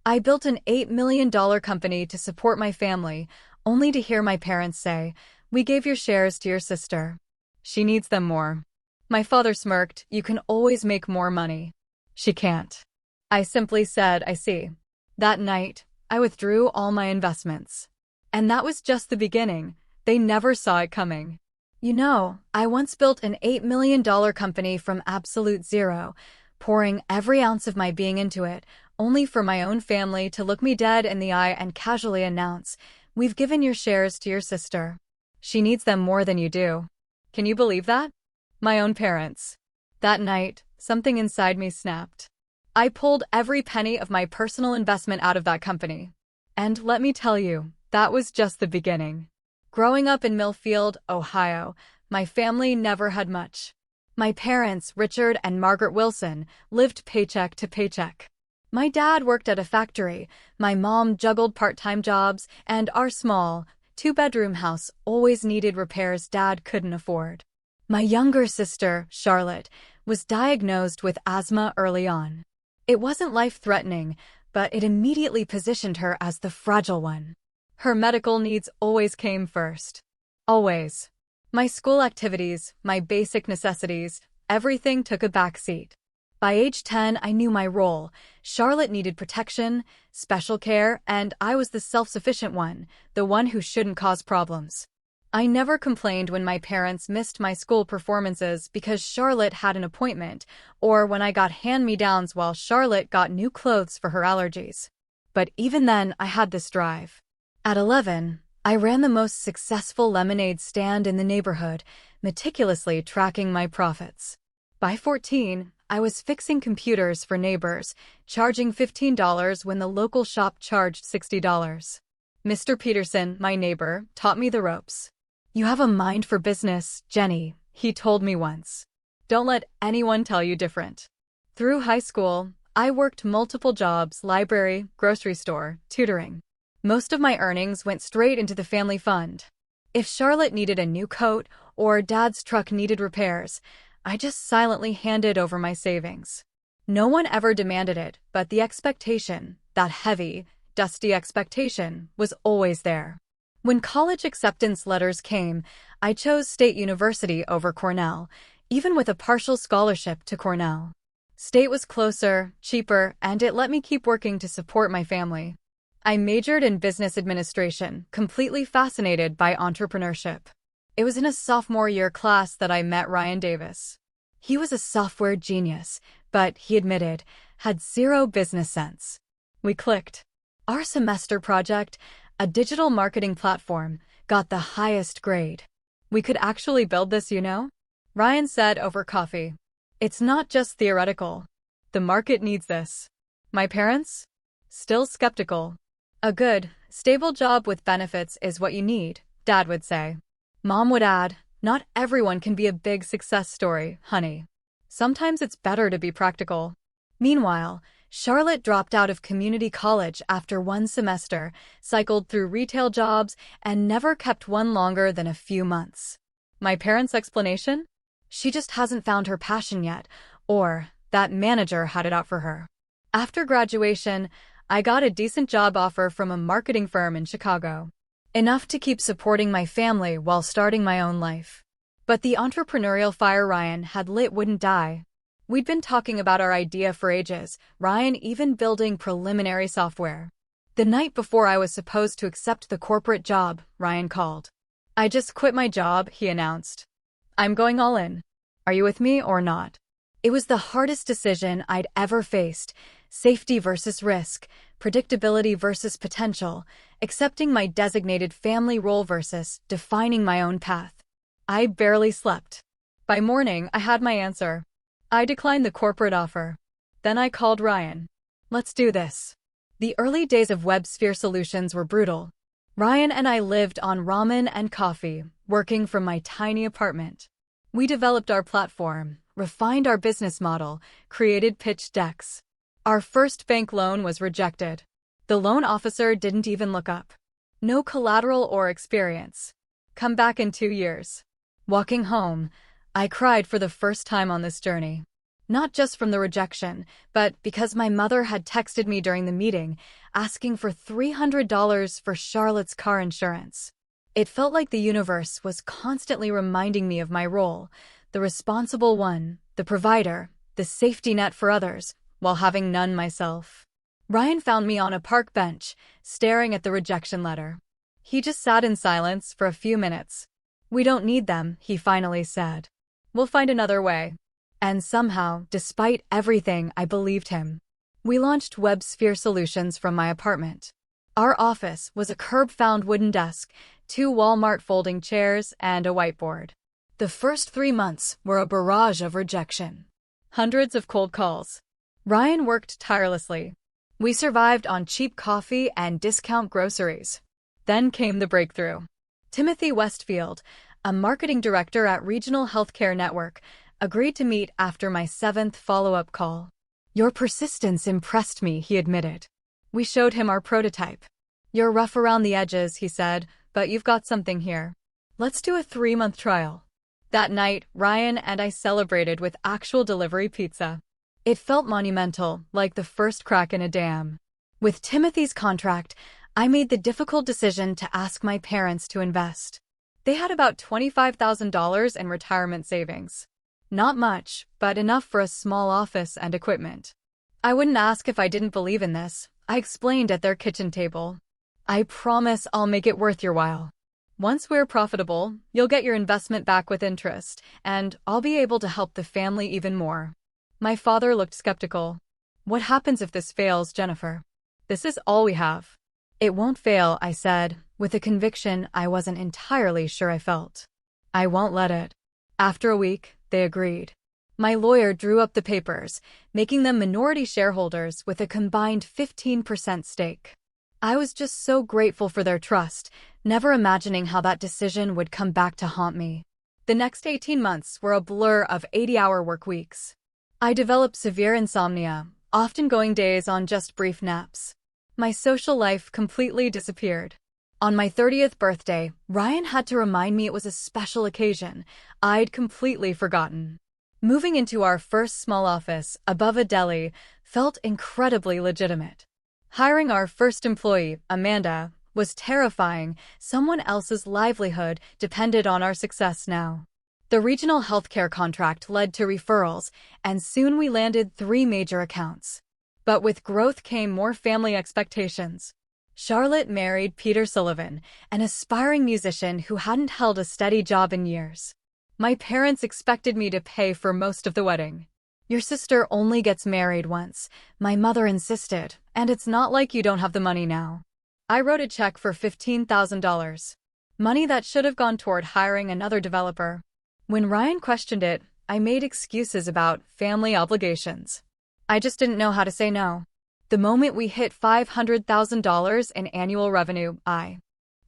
I built an $8 million company to support my family, only to hear my parents say, "We gave your shares to your sister. She needs them more." My father smirked, "You can always make more money. She can't." I simply said, "I see." That night, I withdrew all my investments. And that was just the beginning. They never saw it coming. I once built an $8 million company from absolute zero, pouring every ounce of my being into it, only for my own family to look me dead in the eye and casually announce, "We've given your shares to your sister. She needs them more than you do." Can you believe that? My own parents. That night, something inside me snapped. I pulled every penny of my personal investment out of that company. And let me tell you, that was just the beginning. Growing up in Millfield, Ohio, my family never had much. My parents, Richard and Margaret Wilson, lived paycheck to paycheck. My dad worked at a factory, my mom juggled part-time jobs, and our small, two-bedroom house always needed repairs Dad couldn't afford. My younger sister, Charlotte, was diagnosed with asthma early on. It wasn't life-threatening, but it immediately positioned her as the fragile one. Her medical needs always came first. Always. My school activities, my basic necessities, everything took a backseat. By age 10, I knew my role. Charlotte needed protection, special care, and I was the self-sufficient one, the one who shouldn't cause problems. I never complained when my parents missed my school performances because Charlotte had an appointment, or when I got hand-me-downs while Charlotte got new clothes for her allergies. But even then, I had this drive. At 11, I ran the most successful lemonade stand in the neighborhood, meticulously tracking my profits. By 14, I was fixing computers for neighbors, charging $15 when the local shop charged $60. Mr. Peterson, my neighbor, taught me the ropes. "You have a mind for business, Jenny," he told me once. "Don't let anyone tell you different." Through high school, I worked multiple jobs: library, grocery store, tutoring. Most of my earnings went straight into the family fund. If Charlotte needed a new coat or Dad's truck needed repairs, I just silently handed over my savings. No one ever demanded it, but the expectation, that heavy, dusty expectation, was always there. When college acceptance letters came, I chose State University over Cornell, even with a partial scholarship to Cornell. State was closer, cheaper, and it let me keep working to support my family. I majored in business administration, completely fascinated by entrepreneurship. It was in a sophomore year class that I met Ryan Davis. He was a software genius, but, he admitted, had zero business sense. We clicked. Our semester project, a digital marketing platform, got the highest grade. "We could actually build this, Ryan said over coffee. "It's not just theoretical. The market needs this." My parents? Still skeptical. "A good, stable job with benefits is what you need," Dad would say. Mom would add, "Not everyone can be a big success story, honey. Sometimes it's better to be practical." Meanwhile, Charlotte dropped out of community college after one semester, cycled through retail jobs, and never kept one longer than a few months. My parents' explanation? She just hasn't found her passion yet, or that manager had it out for her. After graduation, I got a decent job offer from a marketing firm in Chicago. Enough to keep supporting my family while starting my own life. But the entrepreneurial fire Ryan had lit wouldn't die. We'd been talking about our idea for ages, Ryan even building preliminary software. The night before I was supposed to accept the corporate job, Ryan called. "I just quit my job," he announced. "I'm going all in. Are you with me or not?" It was the hardest decision I'd ever faced. Safety versus risk, predictability versus potential, accepting my designated family role versus defining my own path. I barely slept. By morning, I had my answer. I declined the corporate offer. Then I called Ryan. "Let's do this." The early days of WebSphere Solutions were brutal. Ryan and I lived on ramen and coffee, working from my tiny apartment. We developed our platform, refined our business model, created pitch decks. Our first bank loan was rejected. The loan officer didn't even look up. No collateral or experience. Come back in 2 years. Walking home, I cried for the first time on this journey. Not just from the rejection, but because my mother had texted me during the meeting, asking for $300 for Charlotte's car insurance. It felt like the universe was constantly reminding me of my role, the responsible one, the provider, the safety net for others, while having none myself. Ryan found me on a park bench, staring at the rejection letter. He just sat in silence for a few minutes. "We don't need them," he finally said. "We'll find another way." And somehow, despite everything, I believed him. We launched WebSphere Solutions from my apartment. Our office was a curb-found wooden desk, 2 Walmart folding chairs, and a whiteboard. The first 3 months were a barrage of rejection. Hundreds of cold calls. Ryan worked tirelessly. We survived on cheap coffee and discount groceries. Then came the breakthrough. Timothy Westfield, a marketing director at Regional Healthcare Network, agreed to meet after my 7th follow-up call. "Your persistence impressed me," he admitted. We showed him our prototype. "You're rough around the edges," he said, "but you've got something here. Let's do a 3-month trial." That night, Ryan and I celebrated with actual delivery pizza. It felt monumental, like the first crack in a dam. With Timothy's contract, I made the difficult decision to ask my parents to invest. They had about $25,000 in retirement savings. Not much, but enough for a small office and equipment. I wouldn't ask if I didn't believe in this, I explained at their kitchen table. "I promise I'll make it worth your while. Once we're profitable, you'll get your investment back with interest, and I'll be able to help the family even more." My father looked skeptical. "What happens if this fails, Jennifer? This is all we have." "It won't fail," I said, with a conviction I wasn't entirely sure I felt. "I won't let it." After a week, they agreed. My lawyer drew up the papers, making them minority shareholders with a combined 15% stake. I was just so grateful for their trust, never imagining how that decision would come back to haunt me. The next 18 months were a blur of 80-hour work weeks. I developed severe insomnia, often going days on just brief naps. My social life completely disappeared. On my 30th birthday, Ryan had to remind me it was a special occasion. I'd completely forgotten. Moving into our first small office, above a deli, felt incredibly legitimate. Hiring our first employee, Amanda, was terrifying. Someone else's livelihood depended on our success now. The regional healthcare contract led to referrals, and soon we landed 3 major accounts. But with growth came more family expectations. Charlotte married Peter Sullivan, an aspiring musician who hadn't held a steady job in years. My parents expected me to pay for most of the wedding. "Your sister only gets married once," my mother insisted, "and it's not like you don't have the money now." I wrote a check for $15,000. Money that should have gone toward hiring another developer. When Ryan questioned it, I made excuses about family obligations. I just didn't know how to say no. The moment we hit $500,000 in annual revenue, I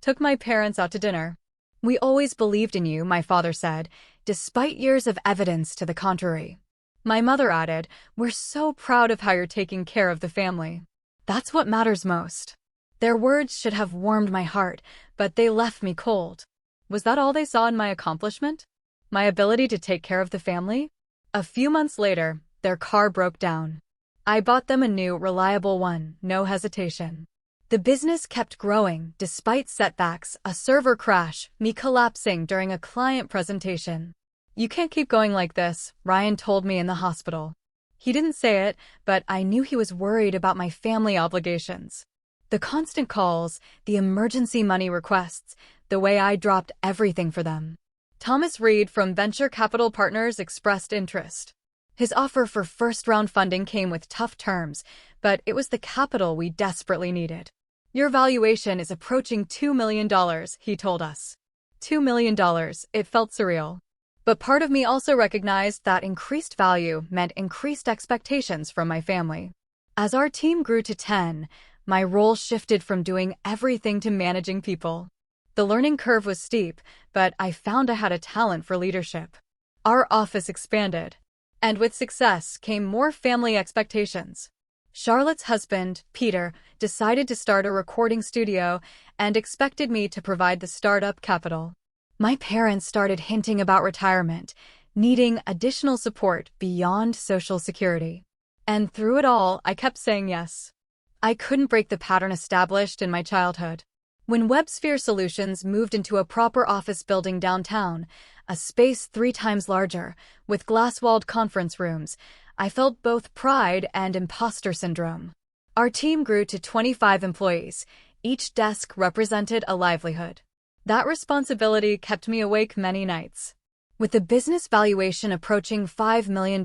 took my parents out to dinner. "We always believed in you," my father said, despite years of evidence to the contrary. My mother added, "We're so proud of how you're taking care of the family. That's what matters most." Their words should have warmed my heart, but they left me cold. Was that all they saw in my accomplishment? My ability to take care of the family? A few months later, their car broke down. I bought them a new, reliable one, no hesitation. The business kept growing, despite setbacks, a server crash, me collapsing during a client presentation. "You can't keep going like this," Ryan told me in the hospital. He didn't say it, but I knew he was worried about my family obligations. The constant calls, the emergency money requests, the way I dropped everything for them. Thomas Reed from Venture Capital Partners expressed interest. His offer for first-round funding came with tough terms, but it was the capital we desperately needed. "Your valuation is approaching $2 million, he told us. $2 million, it felt surreal. But part of me also recognized that increased value meant increased expectations from my family. As our team grew to 10, my role shifted from doing everything to managing people. The learning curve was steep, but I found I had a talent for leadership. Our office expanded. And with success came more family expectations. Charlotte's husband, Peter, decided to start a recording studio and expected me to provide the startup capital. My parents started hinting about retirement, needing additional support beyond Social Security. And through it all, I kept saying yes. I couldn't break the pattern established in my childhood. When WebSphere Solutions moved into a proper office building downtown, a space 3 times larger, with glass-walled conference rooms, I felt both pride and imposter syndrome. Our team grew to 25 employees. Each desk represented a livelihood. That responsibility kept me awake many nights. With the business valuation approaching $5 million,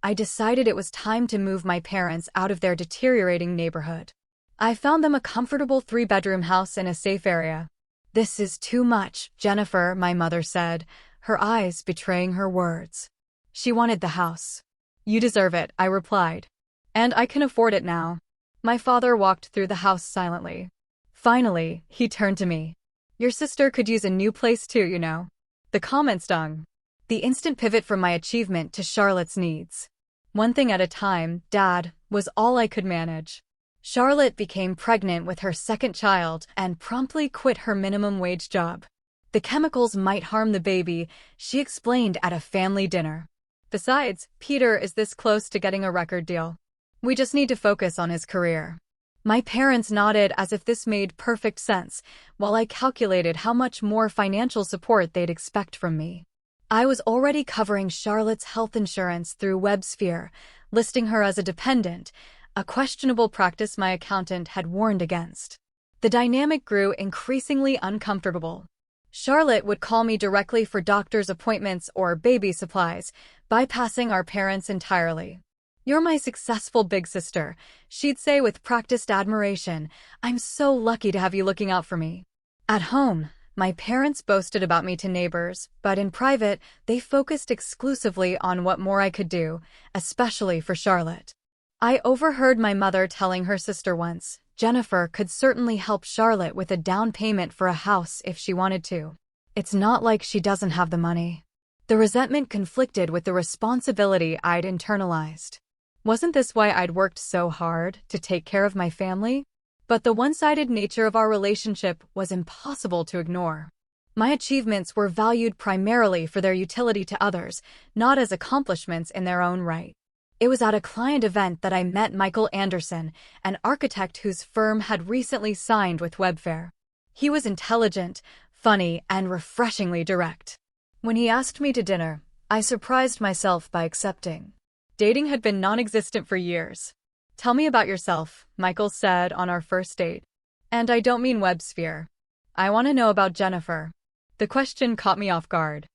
I decided it was time to move my parents out of their deteriorating neighborhood. I found them a comfortable 3-bedroom house in a safe area. "This is too much," Jennifer, my mother, said, her eyes betraying her words. She wanted the house. "You deserve it," I replied. "And I can afford it now." My father walked through the house silently. Finally, he turned to me. "Your sister could use a new place too, you know." The comment stung. The instant pivot from my achievement to Charlotte's needs. One thing at a time, Dad, was all I could manage. Charlotte became pregnant with her second child and promptly quit her minimum wage job. "The chemicals might harm the baby," she explained at a family dinner. "Besides, Peter is this close to getting a record deal. We just need to focus on his career." My parents nodded as if this made perfect sense, while I calculated how much more financial support they'd expect from me. I was already covering Charlotte's health insurance through WebSphere, listing her as a dependent, a questionable practice my accountant had warned against. The dynamic grew increasingly uncomfortable. Charlotte would call me directly for doctor's appointments or baby supplies, bypassing our parents entirely. "You're my successful big sister," she'd say with practiced admiration. "I'm so lucky to have you looking out for me." At home, my parents boasted about me to neighbors, but in private, they focused exclusively on what more I could do, especially for Charlotte. I overheard my mother telling her sister once, "Jennifer could certainly help Charlotte with a down payment for a house if she wanted to. It's not like she doesn't have the money." The resentment conflicted with the responsibility I'd internalized. Wasn't this why I'd worked so hard to take care of my family? But the one-sided nature of our relationship was impossible to ignore. My achievements were valued primarily for their utility to others, not as accomplishments in their own right. It was at a client event that I met Michael Anderson, an architect whose firm had recently signed with Webfair. He was intelligent, funny, and refreshingly direct. When he asked me to dinner, I surprised myself by accepting. Dating had been non-existent for years. "Tell me about yourself," Michael said on our first date. "And I don't mean WebSphere. I want to know about Jennifer." The question caught me off guard.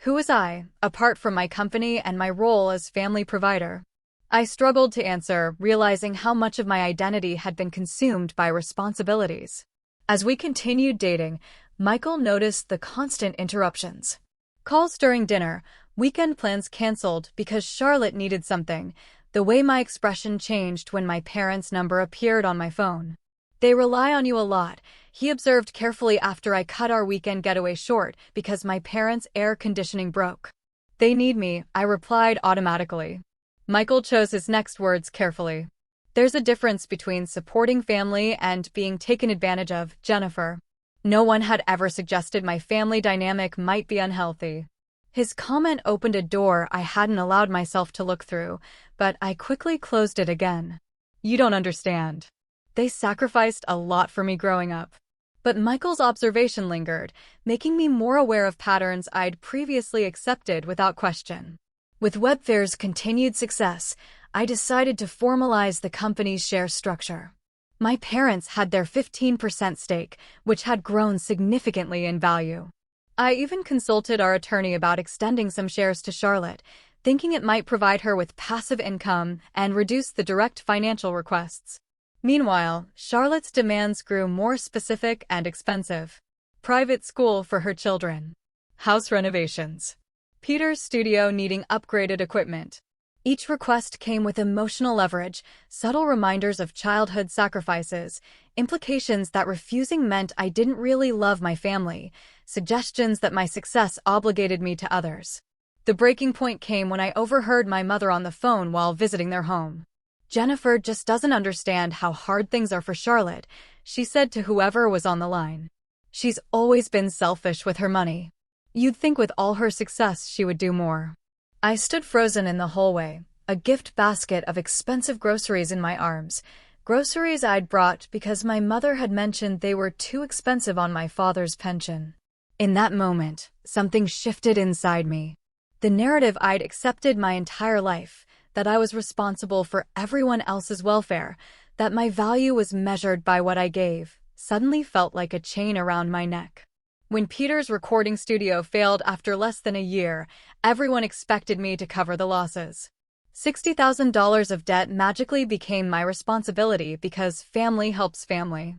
Who was I, apart from my company and my role as family provider? I struggled to answer, realizing how much of my identity had been consumed by responsibilities. As we continued dating, Michael noticed the constant interruptions. Calls during dinner, weekend plans canceled because Charlotte needed something, the way my expression changed when my parents' number appeared on my phone. "They rely on you a lot," he observed carefully after I cut our weekend getaway short because my parents' air conditioning broke. "They need me," I replied automatically. Michael chose his next words carefully. "There's a difference between supporting family and being taken advantage of, Jennifer." No one had ever suggested my family dynamic might be unhealthy. His comment opened a door I hadn't allowed myself to look through, but I quickly closed it again. "You don't understand. They sacrificed a lot for me growing up." But Michael's observation lingered, making me more aware of patterns I'd previously accepted without question. With Webfair's continued success, I decided to formalize the company's share structure. My parents had their 15% stake, which had grown significantly in value. I even consulted our attorney about extending some shares to Charlotte, thinking it might provide her with passive income and reduce the direct financial requests. Meanwhile, Charlotte's demands grew more specific and expensive. Private school for her children. House renovations. Peter's studio needing upgraded equipment. Each request came with emotional leverage, subtle reminders of childhood sacrifices, implications that refusing meant I didn't really love my family, suggestions that my success obligated me to others. The breaking point came when I overheard my mother on the phone while visiting their home. "Jennifer just doesn't understand how hard things are for Charlotte," she said to whoever was on the line. "She's always been selfish with her money." You'd think with all her success she would do more. I stood frozen in the hallway, a gift basket of expensive groceries in my arms. Groceries I'd brought because my mother had mentioned they were too expensive on my father's pension. In that moment, something shifted inside me. The narrative I'd accepted my entire life, that I was responsible for everyone else's welfare, that my value was measured by what I gave, suddenly felt like a chain around my neck. When Peter's recording studio failed after less than a year, everyone expected me to cover the losses. $60,000 of debt magically became my responsibility because family helps family.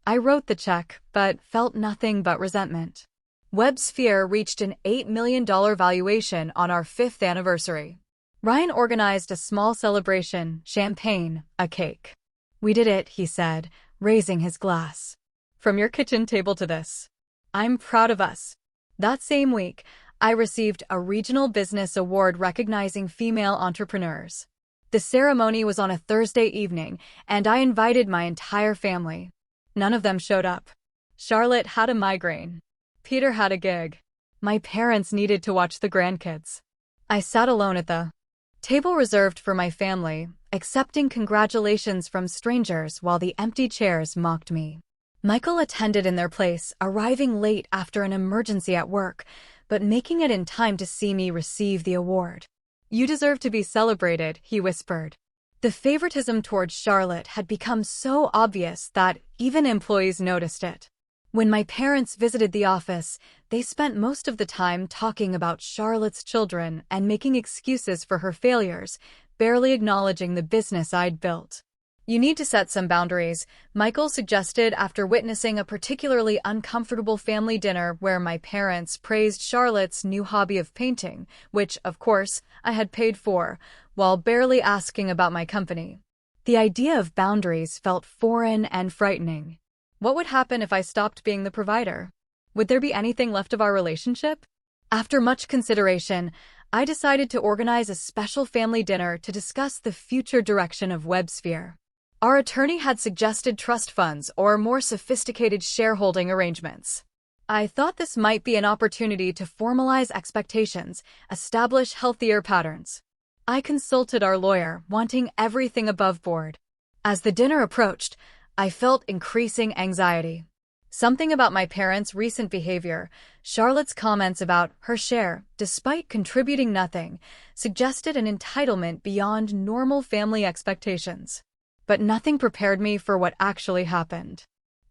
I wrote the check, but felt nothing but resentment. WebSphere reached an $8 million valuation on our 5th anniversary. Ryan organized a small celebration, champagne, a cake. We did it, he said, raising his glass. From your kitchen table to this. I'm proud of us. That same week, I received a regional business award recognizing female entrepreneurs. The ceremony was on a Thursday evening, and I invited my entire family. None of them showed up. Charlotte had a migraine. Peter had a gig. My parents needed to watch the grandkids. I sat alone at the table reserved for my family, accepting congratulations from strangers while the empty chairs mocked me. Michael attended in their place, arriving late after an emergency at work, but making it in time to see me receive the award. You deserve to be celebrated, he whispered. The favoritism towards Charlotte had become so obvious that even employees noticed it. When my parents visited the office, they spent most of the time talking about Charlotte's children and making excuses for her failures, barely acknowledging the business I'd built. You need to set some boundaries, Michael suggested after witnessing a particularly uncomfortable family dinner where my parents praised Charlotte's new hobby of painting, which, of course, I had paid for, while barely asking about my company. The idea of boundaries felt foreign and frightening. What would happen if I stopped being the provider? Would there be anything left of our relationship? After much consideration, I decided to organize a special family dinner to discuss the future direction of WebSphere. Our attorney had suggested trust funds or more sophisticated shareholding arrangements. I thought this might be an opportunity to formalize expectations, establish healthier patterns. I consulted our lawyer, wanting everything above board. As the dinner approached, I felt increasing anxiety. Something about my parents' recent behavior, Charlotte's comments about her share, despite contributing nothing, suggested an entitlement beyond normal family expectations. But nothing prepared me for what actually happened.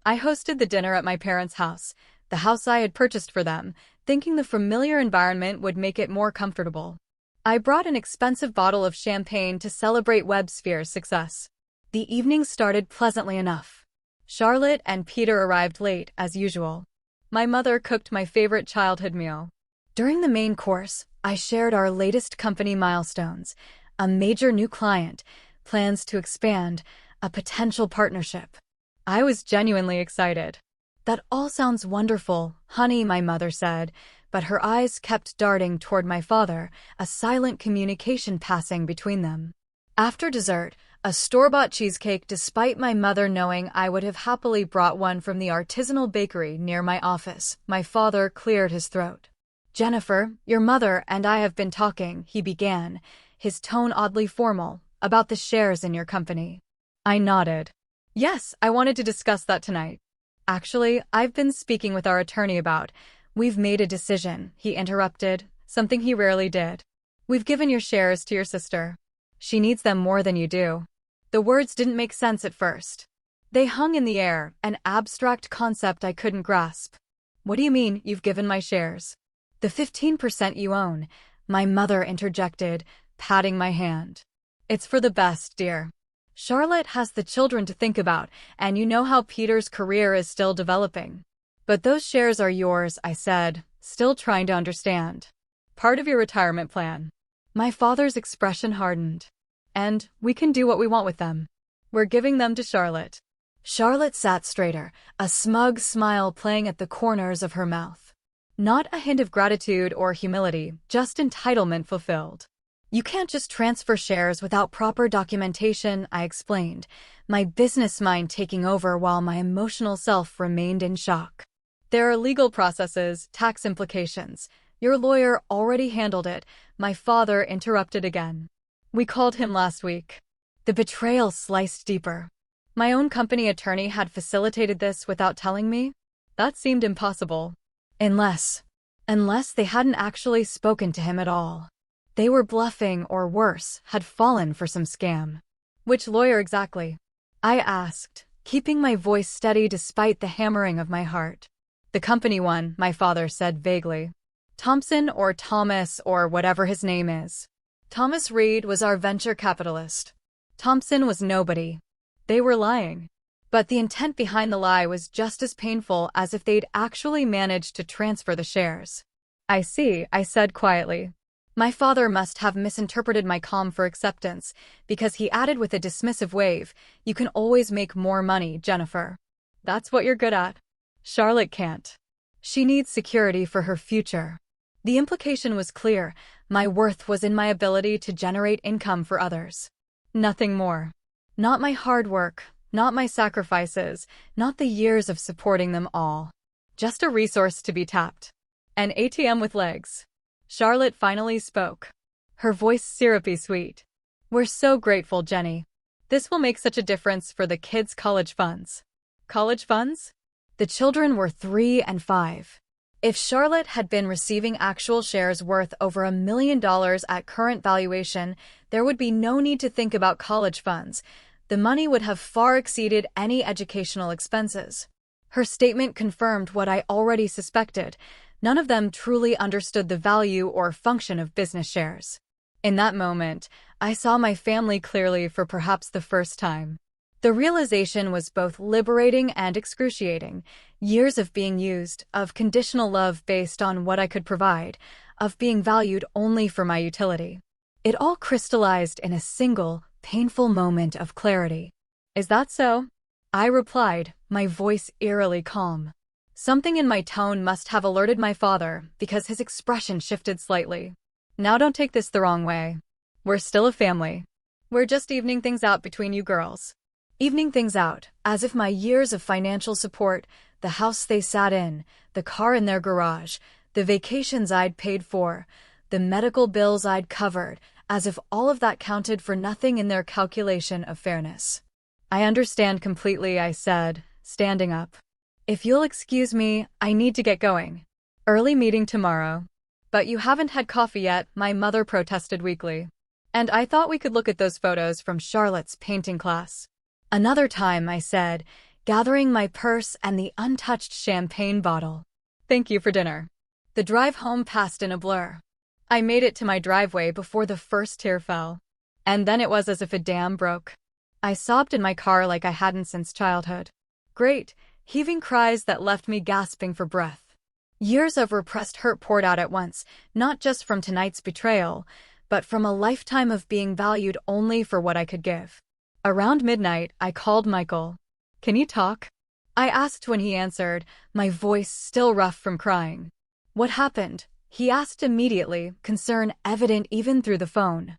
I hosted the dinner at my parents' house, the house I had purchased for them, thinking the familiar environment would make it more comfortable. I brought an expensive bottle of champagne to celebrate WebSphere's success. The evening started pleasantly enough. Charlotte and Peter arrived late, as usual. My mother cooked my favorite childhood meal. During the main course, I shared our latest company milestones, a major new client, plans to expand, a potential partnership. I was genuinely excited. That all sounds wonderful, honey, my mother said, but her eyes kept darting toward my father, a silent communication passing between them. After dessert, a store-bought cheesecake despite my mother knowing I would have happily brought one from the artisanal bakery near my office, my father cleared his throat. Jennifer, your mother and I have been talking, he began, his tone oddly formal, about the shares in your company. I nodded. Yes, I wanted to discuss that tonight. Actually, I've been speaking with our attorney about. We've made a decision, he interrupted, something he rarely did. We've given your shares to your sister. She needs them more than you do. The words didn't make sense at first. They hung in the air, an abstract concept I couldn't grasp. What do you mean, you've given my shares? The 15% you own, my mother interjected, patting my hand. It's for the best, dear. Charlotte has the children to think about, and you know how Peter's career is still developing. But those shares are yours, I said, still trying to understand. Part of your retirement plan. My father's expression hardened. And we can do what we want with them. We're giving them to Charlotte. Charlotte sat straighter, a smug smile playing at the corners of her mouth. Not a hint of gratitude or humility, just entitlement fulfilled. You can't just transfer shares without proper documentation, I explained, my business mind taking over while my emotional self remained in shock. There are legal processes, tax implications. Your lawyer already handled it. My father interrupted again. We called him last week. The betrayal sliced deeper. My own company attorney had facilitated this without telling me? That seemed impossible. Unless they hadn't actually spoken to him at all. They were bluffing or worse, had fallen for some scam. Which lawyer exactly? I asked, keeping my voice steady despite the hammering of my heart. The company one, my father said vaguely. Thompson or Thomas or whatever his name is. Thomas Reed was our venture capitalist. Thompson was nobody. They were lying. But the intent behind the lie was just as painful as if they'd actually managed to transfer the shares. I see, I said quietly. My father must have misinterpreted my calm for acceptance, because he added with a dismissive wave, "You can always make more money, Jennifer. That's what you're good at. Charlotte can't. She needs security for her future." The implication was clear. My worth was in my ability to generate income for others. Nothing more. Not my hard work, not my sacrifices, not the years of supporting them all. Just a resource to be tapped. An ATM with legs. Charlotte finally spoke. Her voice syrupy sweet. "We're so grateful, Jenny. This will make such a difference for the kids' college funds." College funds? The children were 3 and 5. If Charlotte had been receiving actual shares worth over $1 million at current valuation, there would be no need to think about college funds. The money would have far exceeded any educational expenses. Her statement confirmed what I already suspected. None of them truly understood the value or function of business shares. In that moment, I saw my family clearly for perhaps the first time. The realization was both liberating and excruciating. Years of being used, of conditional love based on what I could provide, of being valued only for my utility. It all crystallized in a single, painful moment of clarity. "Is that so?" I replied, my voice eerily calm. Something in my tone must have alerted my father, because his expression shifted slightly. "Now don't take this the wrong way. We're still a family. We're just evening things out between you girls." Evening things out, as if my years of financial support, the house they sat in, the car in their garage, the vacations I'd paid for, the medical bills I'd covered, as if all of that counted for nothing in their calculation of fairness. "I understand completely," I said, standing up. "If you'll excuse me, I need to get going. Early meeting tomorrow." "But you haven't had coffee yet," my mother protested weakly. "And I thought we could look at those photos from Charlotte's painting class." "Another time," I said, gathering my purse and the untouched champagne bottle. "Thank you for dinner." The drive home passed in a blur. I made it to my driveway before the first tear fell. And then it was as if a dam broke. I sobbed in my car like I hadn't since childhood. Great, heaving cries that left me gasping for breath. Years of repressed hurt poured out at once, not just from tonight's betrayal, but from a lifetime of being valued only for what I could give. Around midnight, I called Michael. "Can you talk?" I asked when he answered, my voice still rough from crying. "What happened?" he asked immediately, concern evident even through the phone.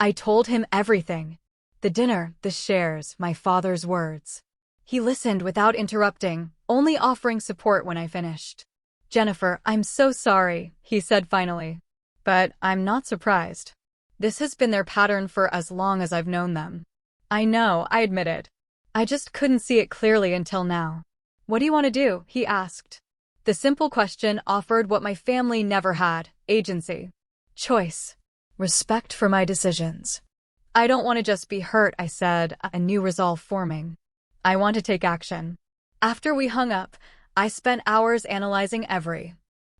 I told him everything. The dinner, the shares, my father's words. He listened without interrupting, only offering support when I finished. "Jennifer, I'm so sorry," he said finally. "But I'm not surprised. This has been their pattern for as long as I've known them." "I know," I admitted. "I just couldn't see it clearly until now." "What do you want to do?" he asked. The simple question offered what my family never had: agency. Choice. Respect for my decisions. "I don't want to just be hurt," I said, a new resolve forming. "I want to take action." After we hung up, I spent hours analyzing every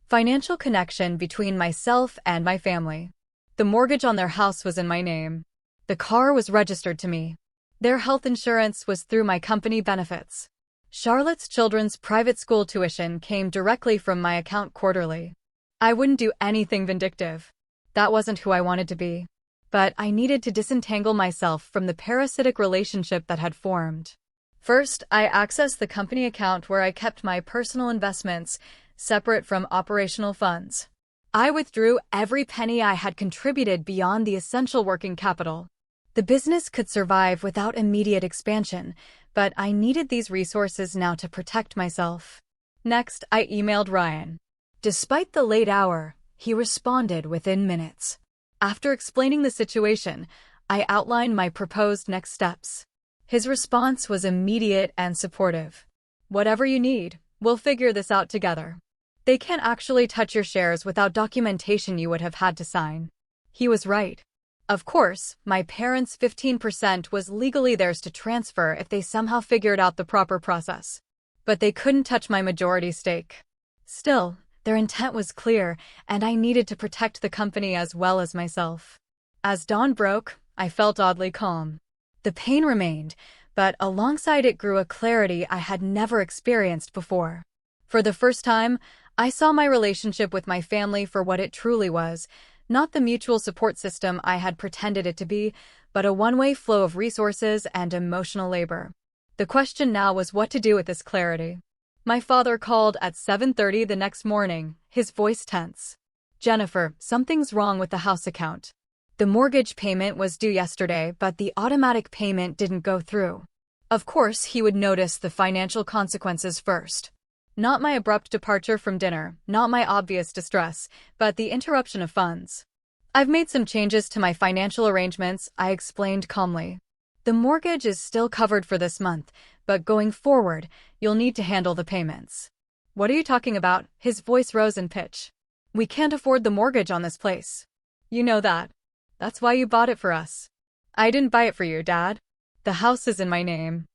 financial connection between myself and my family. The mortgage on their house was in my name. The car was registered to me. Their health insurance was through my company benefits. Charlotte's children's private school tuition came directly from my account quarterly. I wouldn't do anything vindictive. That wasn't who I wanted to be. But I needed to disentangle myself from the parasitic relationship that had formed. First, I accessed the company account where I kept my personal investments, separate from operational funds. I withdrew every penny I had contributed beyond the essential working capital. The business could survive without immediate expansion, but I needed these resources now to protect myself. Next, I emailed Ryan. Despite the late hour, he responded within minutes. After explaining the situation, I outlined my proposed next steps. His response was immediate and supportive. Whatever you need, we'll figure this out together. They can't actually touch your shares without documentation you would have had to sign. He was right. Of course, my parents' 15% was legally theirs to transfer if they somehow figured out the proper process. But they couldn't touch my majority stake. Still, their intent was clear, and I needed to protect the company as well as myself. As dawn broke, I felt oddly calm. The pain remained, but alongside it grew a clarity I had never experienced before. For the first time, I saw my relationship with my family for what it truly was, not the mutual support system I had pretended it to be, but a one-way flow of resources and emotional labor. The question now was what to do with this clarity. My father called at 7:30 the next morning, his voice tense. "Jennifer, something's wrong with the house account. The mortgage payment was due yesterday, but the automatic payment didn't go through." Of course, he would notice the financial consequences first. Not my abrupt departure from dinner, not my obvious distress, but the interruption of funds. "I've made some changes to my financial arrangements," I explained calmly. "The mortgage is still covered for this month, but going forward, you'll need to handle the payments." "What are you talking about?" His voice rose in pitch. "We can't afford the mortgage on this place. You know that. That's why you bought it for us." "I didn't buy it for you, Dad. The house is in my name.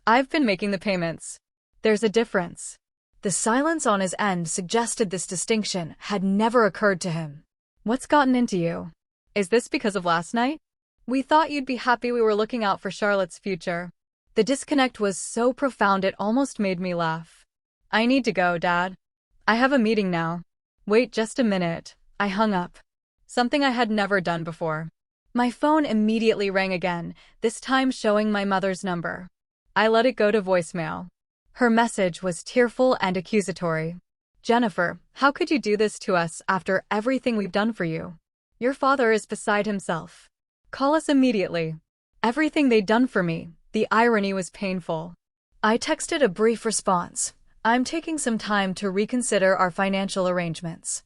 I've been making the payments. There's a difference." The silence on his end suggested this distinction had never occurred to him. "What's gotten into you? Is this because of last night? We thought you'd be happy we were looking out for Charlotte's future." The disconnect was so profound it almost made me laugh. "I need to go, Dad. I have a meeting now." "Wait just a minute." I hung up. Something I had never done before. My phone immediately rang again, this time showing my mother's number. I let it go to voicemail. Her message was tearful and accusatory. "Jennifer, how could you do this to us after everything we've done for you? Your father is beside himself. Call us immediately." Everything they'd done for me, the irony was painful. I texted a brief response. "I'm taking some time to reconsider our financial arrangements.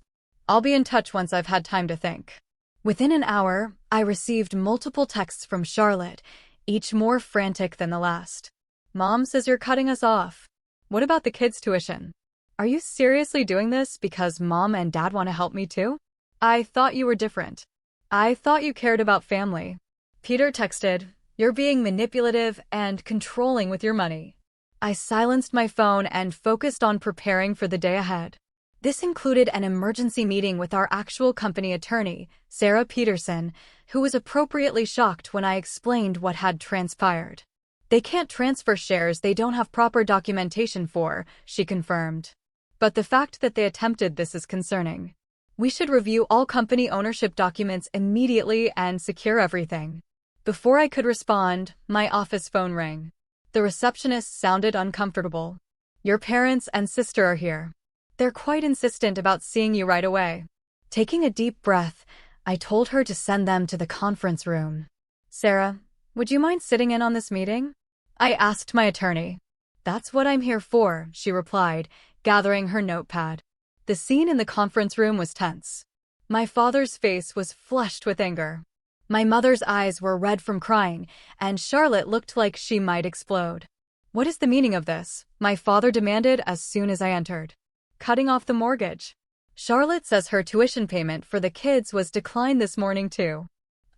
I'll be in touch once I've had time to think." Within an hour, I received multiple texts from Charlotte, each more frantic than the last. "Mom says you're cutting us off. What about the kids' tuition? Are you seriously doing this because Mom and Dad want to help me too? I thought you were different. I thought you cared about family." Peter texted, "You're being manipulative and controlling with your money." I silenced my phone and focused on preparing for the day ahead. This included an emergency meeting with our actual company attorney, Sarah Peterson, who was appropriately shocked when I explained what had transpired. "They can't transfer shares they don't have proper documentation for," she confirmed. "But the fact that they attempted this is concerning. We should review all company ownership documents immediately and secure everything." Before I could respond, my office phone rang. The receptionist sounded uncomfortable. "Your parents and sister are here. They're quite insistent about seeing you right away." Taking a deep breath, I told her to send them to the conference room. "Sarah, would you mind sitting in on this meeting?" I asked my attorney. "That's what I'm here for," she replied, gathering her notepad. The scene in the conference room was tense. My father's face was flushed with anger. My mother's eyes were red from crying, and Charlotte looked like she might explode. "What is the meaning of this?" my father demanded as soon as I entered. "Cutting off the mortgage. Charlotte says her tuition payment for the kids was declined this morning too."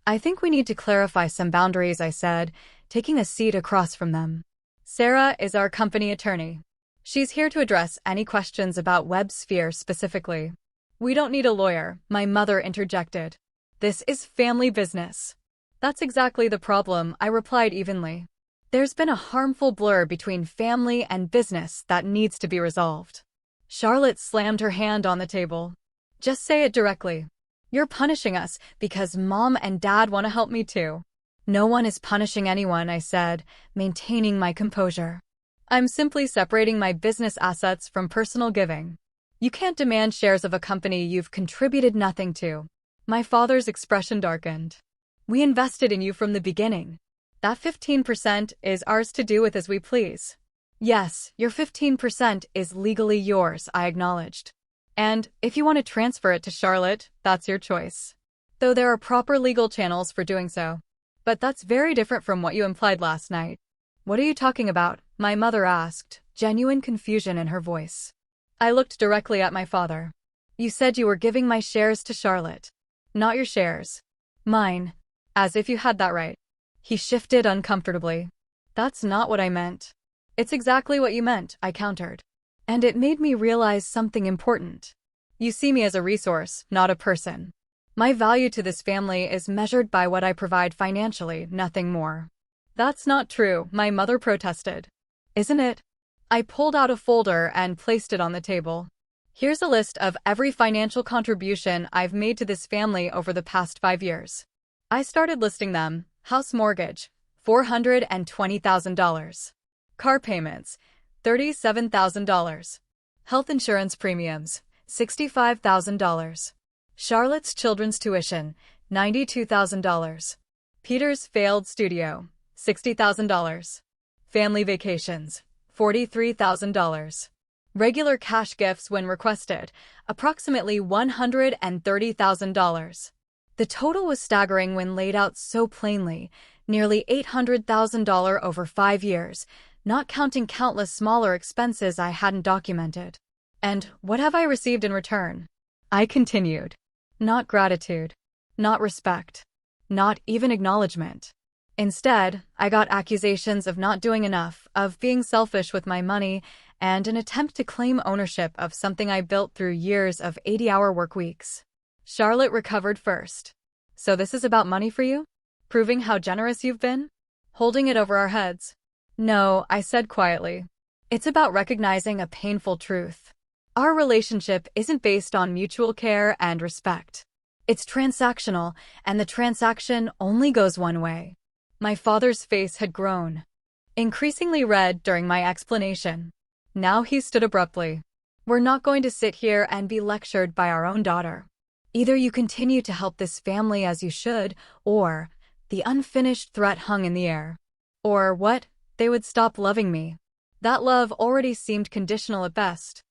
"I think we need to clarify some boundaries," I said, taking a seat across from them. "Sarah is our company attorney. She's here to address any questions about WebSphere specifically." "We don't need a lawyer," my mother interjected. "This is family business." "That's exactly the problem," I replied evenly. "There's been a harmful blur between family and business that needs to be resolved." Charlotte slammed her hand on the table. "Just say it directly. You're punishing us because Mom and Dad want to help me too." "No one is punishing anyone," I said, maintaining my composure. "I'm simply separating my business assets from personal giving. You can't demand shares of a company you've contributed nothing to." My father's expression darkened. "We invested in you from the beginning. That 15% is ours to do with as we please." Yes, your 15% is legally yours, I acknowledged. And if you want to transfer it to Charlotte, that's your choice. Though there are proper legal channels for doing so. But that's very different from what you implied last night. What are you talking about? My mother asked, genuine confusion in her voice. I looked directly at my father. You said you were giving my shares to Charlotte. Not your shares. Mine. As if you had that right. He shifted uncomfortably. That's not what I meant. It's exactly what you meant, I countered. And it made me realize something important. You see me as a resource, not a person. My value to this family is measured by what I provide financially, nothing more. That's not true, my mother protested. Isn't it? I pulled out a folder and placed it on the table. Here's a list of every financial contribution I've made to this family over the past 5 years. I started listing them. House mortgage, $420,000. Car payments, $37,000. Health insurance premiums, $65,000. Charlotte's children's tuition, $92,000. Peter's failed studio, $60,000. Family vacations, $43,000. Regular cash gifts when requested, approximately $130,000. The total was staggering when laid out so plainly, nearly $800,000 over 5 years, not counting countless smaller expenses I hadn't documented. And what have I received in return? I continued. Not gratitude. Not respect. Not even acknowledgement. Instead, I got accusations of not doing enough, of being selfish with my money, and an attempt to claim ownership of something I built through years of 80-hour work weeks. Charlotte recovered first. So this is about money for you? Proving how generous you've been? Holding it over our heads? No, I said quietly. It's about recognizing a painful truth. Our relationship isn't based on mutual care and respect. It's transactional, and the transaction only goes one way. My father's face had grown, increasingly red during my explanation. Now he stood abruptly. We're not going to sit here and be lectured by our own daughter. Either you continue to help this family as you should, or the unfinished threat hung in the air. Or what? They would stop loving me. That love already seemed conditional at best.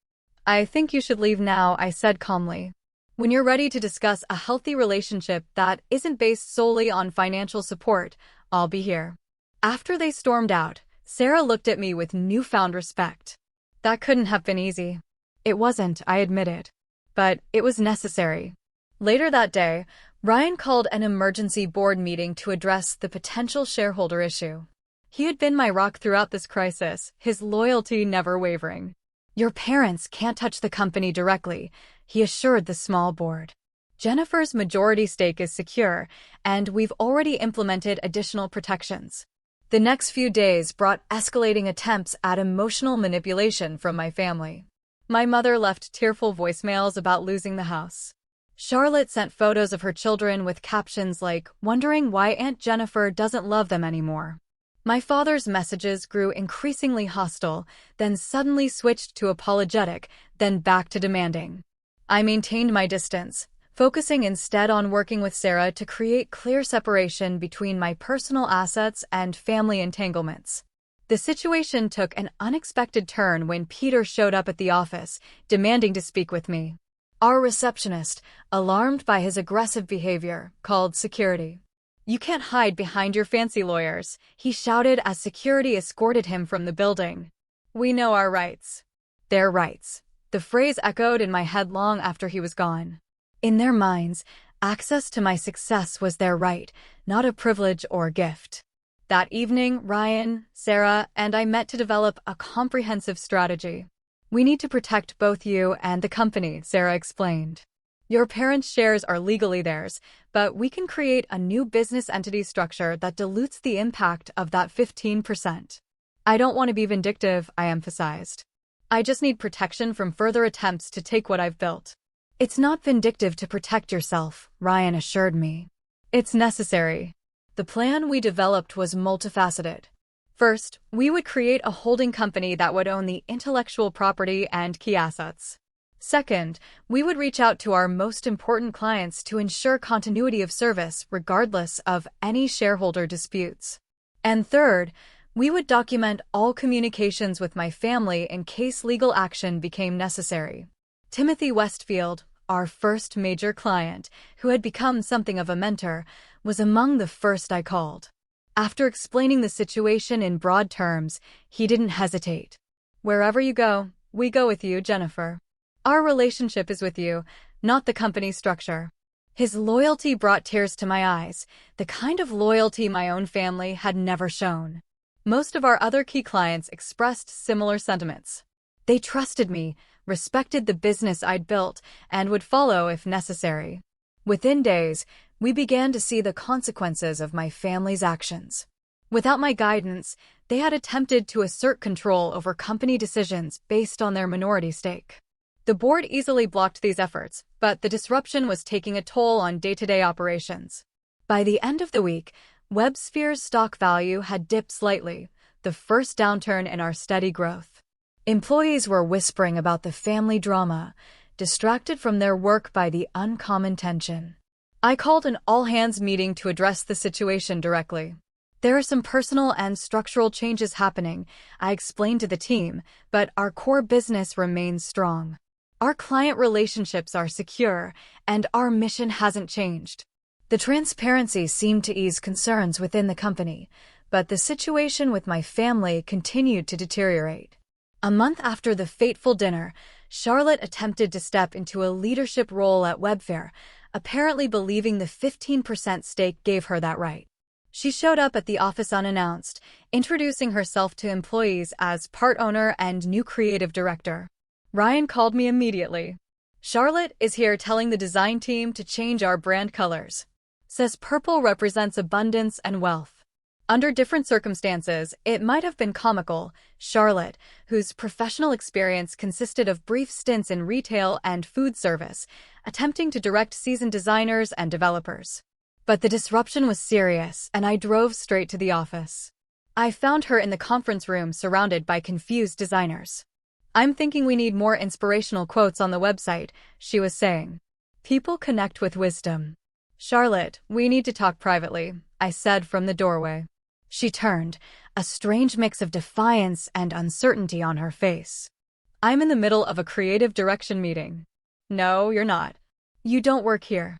I think you should leave now, I said calmly. When you're ready to discuss a healthy relationship that isn't based solely on financial support, I'll be here. After they stormed out, Sarah looked at me with newfound respect. That couldn't have been easy. It wasn't, I admitted. But it was necessary. Later that day, Ryan called an emergency board meeting to address the potential shareholder issue. He had been my rock throughout this crisis, his loyalty never wavering. Your parents can't touch the company directly, he assured the small board. Jennifer's majority stake is secure, and we've already implemented additional protections. The next few days brought escalating attempts at emotional manipulation from my family. My mother left tearful voicemails about losing the house. Charlotte sent photos of her children with captions like, wondering why Aunt Jennifer doesn't love them anymore. My father's messages grew increasingly hostile, then suddenly switched to apologetic, then back to demanding. I maintained my distance, focusing instead on working with Sarah to create clear separation between my personal assets and family entanglements. The situation took an unexpected turn when Peter showed up at the office, demanding to speak with me. Our receptionist, alarmed by his aggressive behavior, called security. You can't hide behind your fancy lawyers, he shouted as security escorted him from the building. We know our rights. Their rights. The phrase echoed in my head long after he was gone. In their minds, access to my success was their right, not a privilege or gift. That evening, Ryan, Sarah, and I met to develop a comprehensive strategy. We need to protect both you and the company, Sarah explained. Your parents' shares are legally theirs, but we can create a new business entity structure that dilutes the impact of that 15%. I don't want to be vindictive, I emphasized. I just need protection from further attempts to take what I've built. It's not vindictive to protect yourself, Ryan assured me. It's necessary. The plan we developed was multifaceted. First, we would create a holding company that would own the intellectual property and key assets. Second, we would reach out to our most important clients to ensure continuity of service regardless of any shareholder disputes. And third, We would document all communications with my family in case legal action became necessary. Timothy Westfield, our first major client, who had become something of a mentor, was among the first I called. After explaining the situation in broad terms, he didn't hesitate. "Wherever you go, we go with you, Jennifer. Our relationship is with you, not the company structure." His loyalty brought tears to my eyes, the kind of loyalty my own family had never shown. Most of our other key clients expressed similar sentiments. They trusted me, respected the business I'd built, and would follow if necessary. Within days, we began to see the consequences of my family's actions. Without my guidance, they had attempted to assert control over company decisions based on their minority stake. The board easily blocked these efforts, but the disruption was taking a toll on day-to-day operations. By the end of the week, WebSphere's stock value had dipped slightly, the first downturn in our steady growth. Employees were whispering about the family drama, distracted from their work by the uncommon tension. I called an all-hands meeting to address the situation directly. "There are some personal and structural changes happening," I explained to the team, "but our core business remains strong. Our client relationships are secure, and our mission hasn't changed." The transparency seemed to ease concerns within the company, but the situation with my family continued to deteriorate. A month after the fateful dinner, Charlotte attempted to step into a leadership role at Webfair, apparently believing the 15% stake gave her that right. She showed up at the office unannounced, introducing herself to employees as part owner and new creative director. Ryan called me immediately. "Charlotte is here telling the design team to change our brand colors. Says purple represents abundance and wealth." Under different circumstances, it might have been comical. Charlotte, whose professional experience consisted of brief stints in retail and food service, attempting to direct seasoned designers and developers. But the disruption was serious, and I drove straight to the office. I found her in the conference room surrounded by confused designers. "I'm thinking we need more inspirational quotes on the website," she was saying. "People connect with wisdom." "Charlotte, we need to talk privately," I said from the doorway. She turned, a strange mix of defiance and uncertainty on her face. "I'm in the middle of a creative direction meeting." "No, you're not. You don't work here."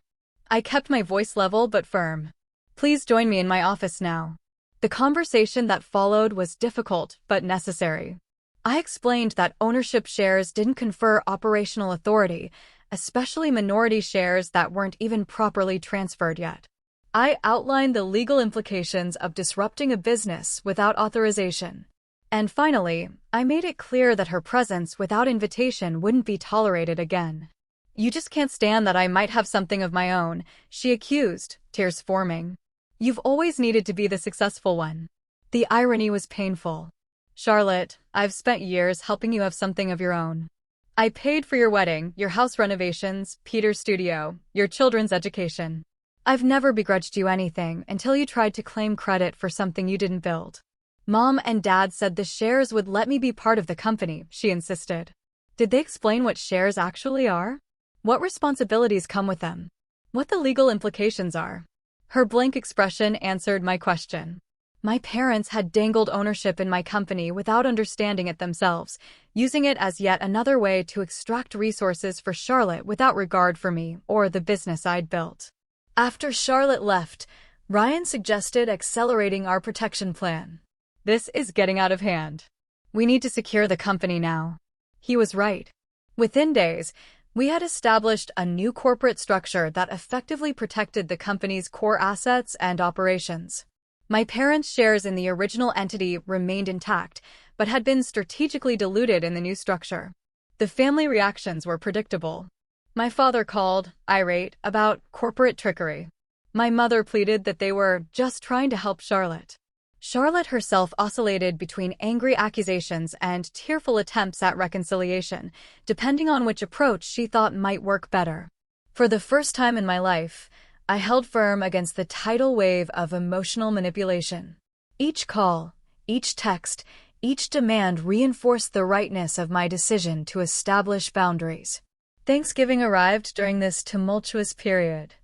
I kept my voice level but firm. "Please join me in my office now." The conversation that followed was difficult but necessary. I explained that ownership shares didn't confer operational authority, especially minority shares that weren't even properly transferred yet. I outlined the legal implications of disrupting a business without authorization. And finally, I made it clear that her presence without invitation wouldn't be tolerated again. "You just can't stand that I might have something of my own," she accused, tears forming. "You've always needed to be the successful one." The irony was painful. "Charlotte, I've spent years helping you have something of your own. I paid for your wedding, your house renovations, Peter's studio, your children's education. I've never begrudged you anything until you tried to claim credit for something you didn't build." "Mom and Dad said the shares would let me be part of the company," she insisted. "Did they explain what shares actually are? What responsibilities come with them? What the legal implications are?" Her blank expression answered my question. My parents had dangled ownership in my company without understanding it themselves, using it as yet another way to extract resources for Charlotte without regard for me or the business I'd built. After Charlotte left, Ryan suggested accelerating our protection plan. "This is getting out of hand. We need to secure the company now." He was right. Within days, we had established a new corporate structure that effectively protected the company's core assets and operations. My parents' shares in the original entity remained intact, but had been strategically diluted in the new structure. The family reactions were predictable. My father called, irate, about corporate trickery. My mother pleaded that they were just trying to help Charlotte. Charlotte herself oscillated between angry accusations and tearful attempts at reconciliation, depending on which approach she thought might work better. For the first time in my life, I held firm against the tidal wave of emotional manipulation. Each call, each text, each demand reinforced the rightness of my decision to establish boundaries. Thanksgiving arrived during this tumultuous period.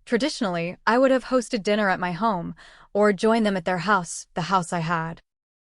Traditionally, I would have hosted dinner at my home, or joined them at their house, the house I had.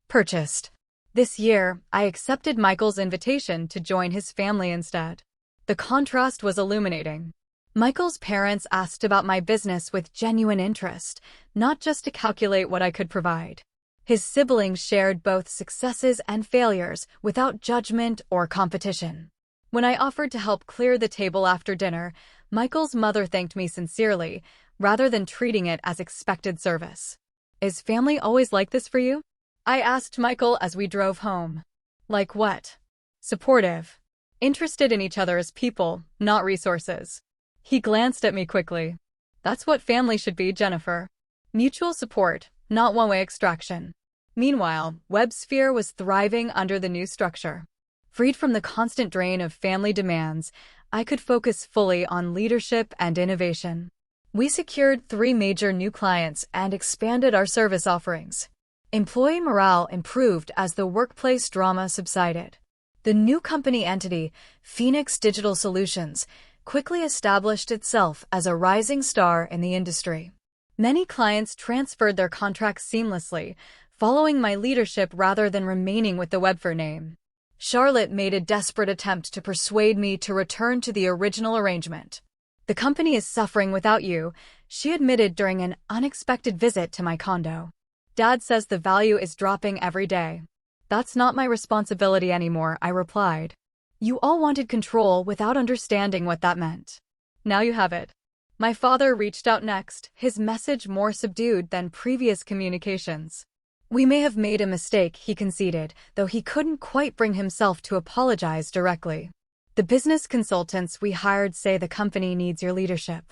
Purchased. This year, I accepted Michael's invitation to join his family instead. The contrast was illuminating. Michael's parents asked about my business with genuine interest, not just to calculate what I could provide. His siblings shared both successes and failures without judgment or competition. When I offered to help clear the table after dinner, Michael's mother thanked me sincerely, rather than treating it as expected service. Is family always like this for you? I asked Michael as we drove home. Like what? Supportive. Interested in each other as people, not resources. He glanced at me quickly. That's what family should be, Jennifer. Mutual support, not one-way extraction. Meanwhile, WebSphere was thriving under the new structure. Freed from the constant drain of family demands, I could focus fully on leadership and innovation. We secured 3 major new clients and expanded our service offerings. Employee morale improved as the workplace drama subsided. The new company entity, Phoenix Digital Solutions, quickly established itself as a rising star in the industry. Many clients transferred their contracts seamlessly, following my leadership rather than remaining with the Webfer name. Charlotte made a desperate attempt to persuade me to return to the original arrangement. The company is suffering without you, she admitted during an unexpected visit to my condo. Dad says the value is dropping every day. That's not my responsibility anymore, I replied. You all wanted control without understanding what that meant. Now you have it. My father reached out next, his message more subdued than previous communications. We may have made a mistake, he conceded, though he couldn't quite bring himself to apologize directly. The business consultants we hired say the company needs your leadership.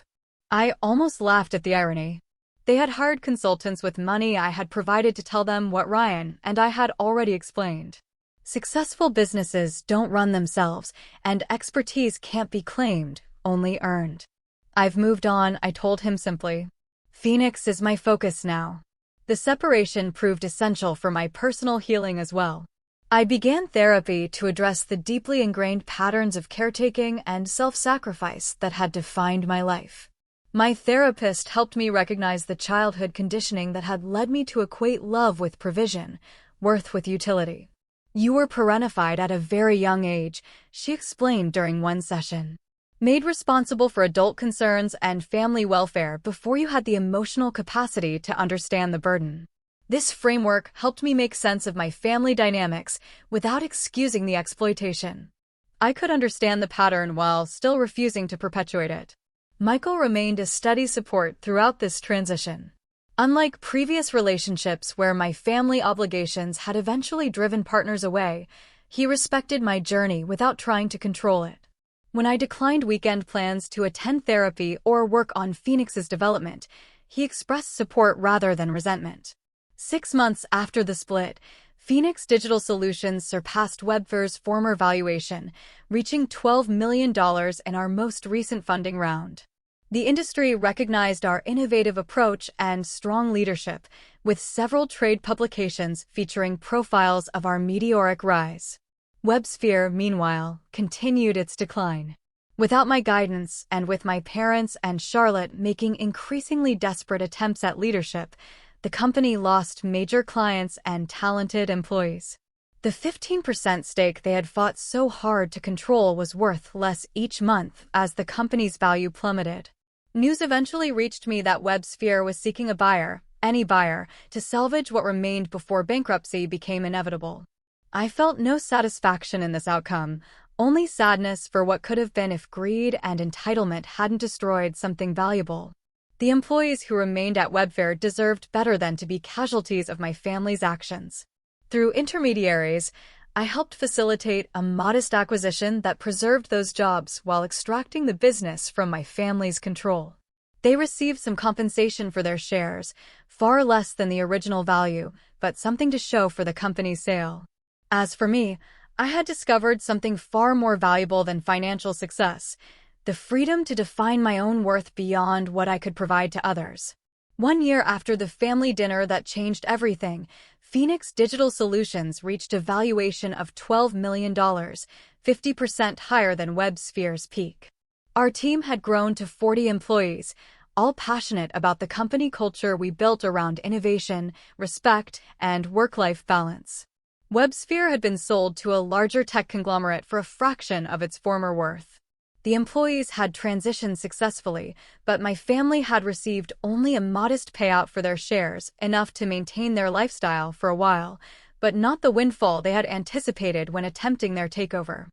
I almost laughed at the irony. They had hired consultants with money I had provided to tell them what Ryan and I had already explained. Successful businesses don't run themselves, and expertise can't be claimed, only earned. I've moved on, I told him simply. Phoenix is my focus now. The separation proved essential for my personal healing as well. I began therapy to address the deeply ingrained patterns of caretaking and self-sacrifice that had defined my life. My therapist helped me recognize the childhood conditioning that had led me to equate love with provision, worth with utility. You were parentified at a very young age, she explained during one session. Made responsible for adult concerns and family welfare before you had the emotional capacity to understand the burden. This framework helped me make sense of my family dynamics without excusing the exploitation. I could understand the pattern while still refusing to perpetuate it. Michael remained a steady support throughout this transition. Unlike previous relationships where my family obligations had eventually driven partners away, he respected my journey without trying to control it. When I declined weekend plans to attend therapy or work on Phoenix's development, he expressed support rather than resentment. 6 months after the split, Phoenix Digital Solutions surpassed Webfer's former valuation, reaching $12 million in our most recent funding round. The industry recognized our innovative approach and strong leadership, with several trade publications featuring profiles of our meteoric rise. WebSphere, meanwhile, continued its decline. Without my guidance, and with my parents and Charlotte making increasingly desperate attempts at leadership, the company lost major clients and talented employees. The 15% stake they had fought so hard to control was worth less each month as the company's value plummeted. News eventually reached me that WebSphere was seeking a buyer, any buyer, to salvage what remained before bankruptcy became inevitable. I felt no satisfaction in this outcome, only sadness for what could have been if greed and entitlement hadn't destroyed something valuable. The employees who remained at Webfer deserved better than to be casualties of my family's actions. Through intermediaries, I helped facilitate a modest acquisition that preserved those jobs while extracting the business from my family's control. They received some compensation for their shares, far less than the original value, but something to show for the company's sale. As for me, I had discovered something far more valuable than financial success, the freedom to define my own worth beyond what I could provide to others. 1 year after the family dinner that changed everything, Phoenix Digital Solutions reached a valuation of $12 million, 50% higher than WebSphere's peak. Our team had grown to 40 employees, all passionate about the company culture we built around innovation, respect, and work-life balance. WebSphere had been sold to a larger tech conglomerate for a fraction of its former worth. The employees had transitioned successfully, but my family had received only a modest payout for their shares, enough to maintain their lifestyle for a while, but not the windfall they had anticipated when attempting their takeover.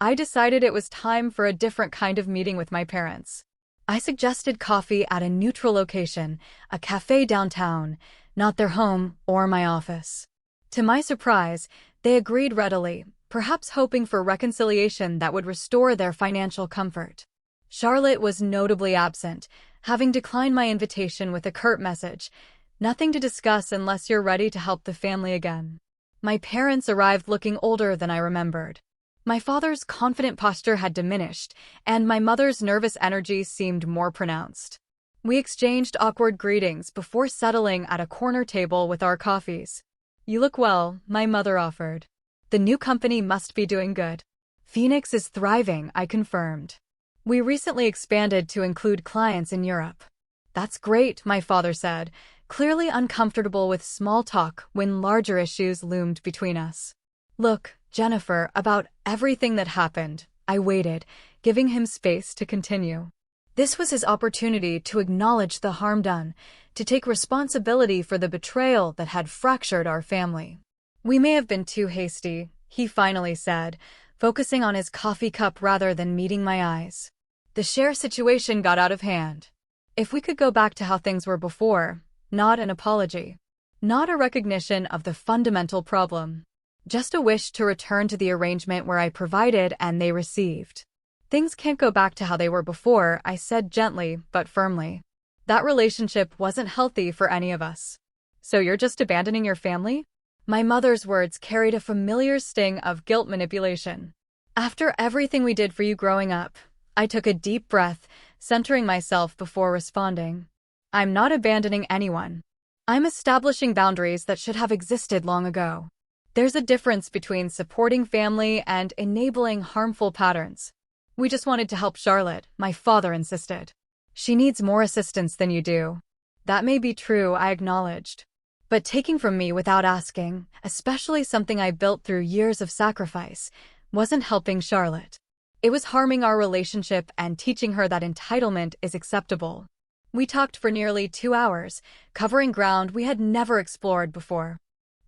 I decided it was time for a different kind of meeting with my parents. I suggested coffee at a neutral location, a cafe downtown, not their home or my office. To my surprise, they agreed readily, perhaps hoping for reconciliation that would restore their financial comfort. Charlotte was notably absent, having declined my invitation with a curt message, "Nothing to discuss unless you're ready to help the family again." My parents arrived looking older than I remembered. My father's confident posture had diminished, and my mother's nervous energy seemed more pronounced. We exchanged awkward greetings before settling at a corner table with our coffees. "You look well," my mother offered. "The new company must be doing good." "Phoenix is thriving," I confirmed. "We recently expanded to include clients in Europe." "That's great," my father said, clearly uncomfortable with small talk when larger issues loomed between us. "Look, Jennifer, about everything that happened," I waited, giving him space to continue. This was his opportunity to acknowledge the harm done, to take responsibility for the betrayal that had fractured our family. "We may have been too hasty," he finally said, focusing on his coffee cup rather than meeting my eyes. "The share situation got out of hand. If we could go back to how things were before, not an apology, not a recognition of the fundamental problem, just a wish to return to the arrangement where I provided and they received." "Things can't go back to how they were before," I said gently but firmly. "That relationship wasn't healthy for any of us." "So you're just abandoning your family?" My mother's words carried a familiar sting of guilt manipulation. "After everything we did for you growing up," I took a deep breath, centering myself before responding. "I'm not abandoning anyone. I'm establishing boundaries that should have existed long ago. There's a difference between supporting family and enabling harmful patterns." "We just wanted to help Charlotte," my father insisted. "She needs more assistance than you do." "That may be true," I acknowledged. "But taking from me without asking, especially something I built through years of sacrifice, wasn't helping Charlotte. It was harming our relationship and teaching her that entitlement is acceptable." We talked for nearly 2 hours, covering ground we had never explored before.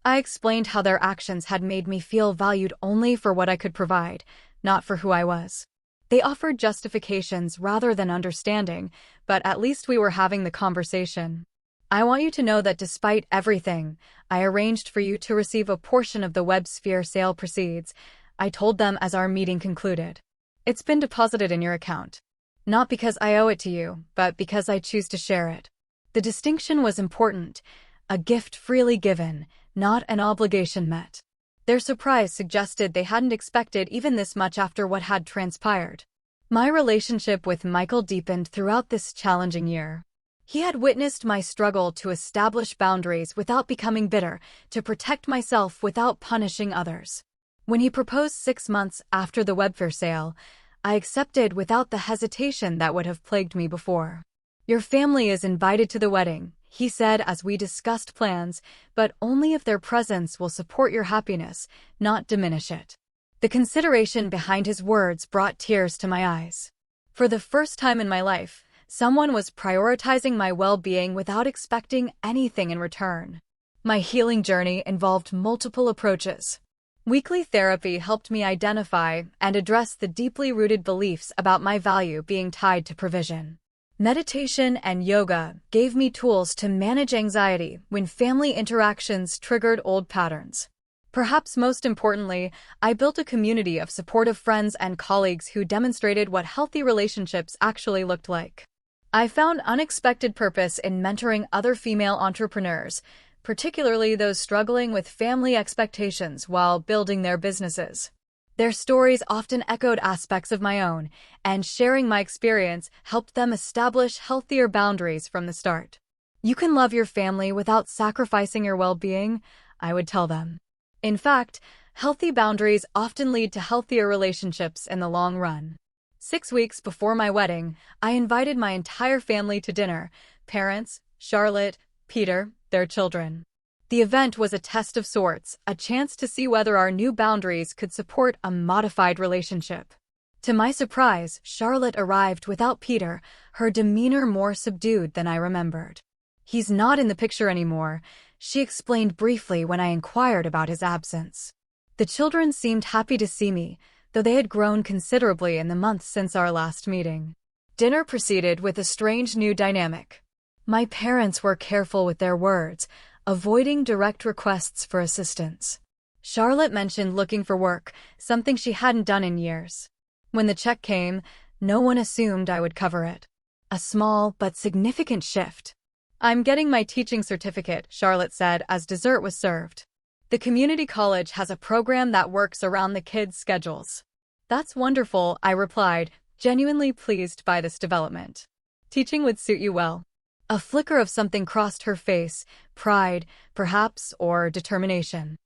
I explained how their actions had made me feel valued only for what I could provide, not for who I was. They offered justifications rather than understanding, but at least we were having the conversation. "I want you to know that despite everything, I arranged for you to receive a portion of the WebSphere sale proceeds," I told them as our meeting concluded. "It's been deposited in your account. Not because I owe it to you, but because I choose to share it." The distinction was important, a gift freely given, not an obligation met. Their surprise suggested they hadn't expected even this much after what had transpired. My relationship with Michael deepened throughout this challenging year. He had witnessed my struggle to establish boundaries without becoming bitter, to protect myself without punishing others. When he proposed 6 months after the WebSphere sale, I accepted without the hesitation that would have plagued me before. "Your family is invited to the wedding," he said as we discussed plans, "but only if their presence will support your happiness, not diminish it." The consideration behind his words brought tears to my eyes. For the first time in my life, someone was prioritizing my well-being without expecting anything in return. My healing journey involved multiple approaches. Weekly therapy helped me identify and address the deeply rooted beliefs about my value being tied to provision. Meditation and yoga gave me tools to manage anxiety when family interactions triggered old patterns. Perhaps most importantly, I built a community of supportive friends and colleagues who demonstrated what healthy relationships actually looked like. I found unexpected purpose in mentoring other female entrepreneurs, particularly those struggling with family expectations while building their businesses. Their stories often echoed aspects of my own, and sharing my experience helped them establish healthier boundaries from the start. "You can love your family without sacrificing your well-being," I would tell them. In fact, healthy boundaries often lead to healthier relationships in the long run. 6 weeks before my wedding, I invited my entire family to dinner: parents, Charlotte, Peter, their children. The event was a test of sorts, a chance to see whether our new boundaries could support a modified relationship. To my surprise, Charlotte arrived without Peter, her demeanor more subdued than I remembered. "He's not in the picture anymore," she explained briefly when I inquired about his absence. The children seemed happy to see me, though they had grown considerably in the months since our last meeting. Dinner proceeded with a strange new dynamic. My parents were careful with their words, avoiding direct requests for assistance. Charlotte mentioned looking for work, something she hadn't done in years. When the check came, no one assumed I would cover it. A small but significant shift. "I'm getting my teaching certificate," Charlotte said as dessert was served. "The community college has a program that works around the kids' schedules." "That's wonderful," I replied, genuinely pleased by this development. "Teaching would suit you well." A flicker of something crossed her face: pride, perhaps, or determination.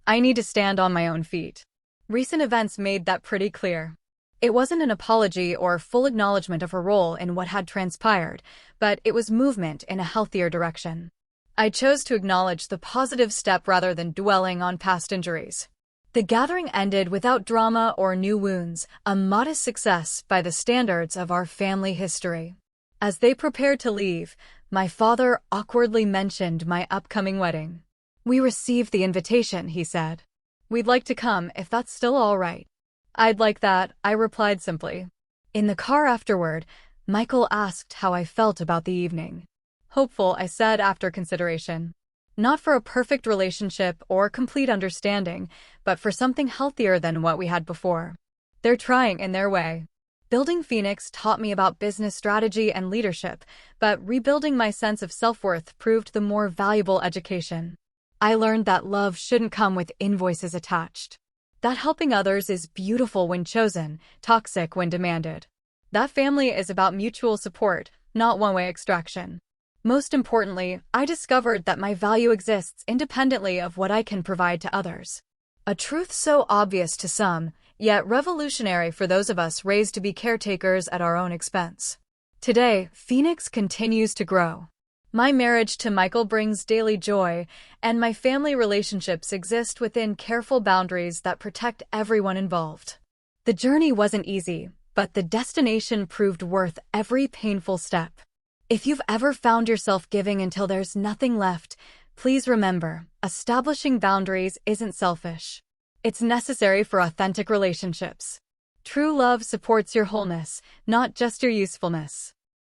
"I need to stand on my own feet." Recent events made that pretty clear. It wasn't an apology or full acknowledgement of her role in what had transpired, but it was movement in a healthier direction. I chose to acknowledge the positive step rather than dwelling on past injuries. The gathering ended without drama or new wounds, a modest success by the standards of our family history. As they prepared to leave, my father awkwardly mentioned my upcoming wedding. "We received the invitation," he said. "We'd like to come if that's still all right." "I'd like that," I replied simply. In the car afterward, Michael asked how I felt about the evening. "Hopeful," I said after consideration. Not for a perfect relationship or complete understanding, but for something healthier than what we had before. They're trying in their way. Building Phoenix taught me about business strategy and leadership, but rebuilding my sense of self-worth proved the more valuable education. I learned that love shouldn't come with invoices attached. That helping others is beautiful when chosen, toxic when demanded. That family is about mutual support, not one-way extraction. Most importantly, I discovered that my value exists independently of what I can provide to others. A truth so obvious to some, yet revolutionary for those of us raised to be caretakers at our own expense. Today, Phoenix continues to grow. My marriage to Michael brings daily joy, and my family relationships exist within careful boundaries that protect everyone involved. The journey wasn't easy, but the destination proved worth every painful step. If you've ever found yourself giving until there's nothing left, please remember, establishing boundaries isn't selfish. It's necessary for authentic relationships. True love supports your wholeness, not just your usefulness.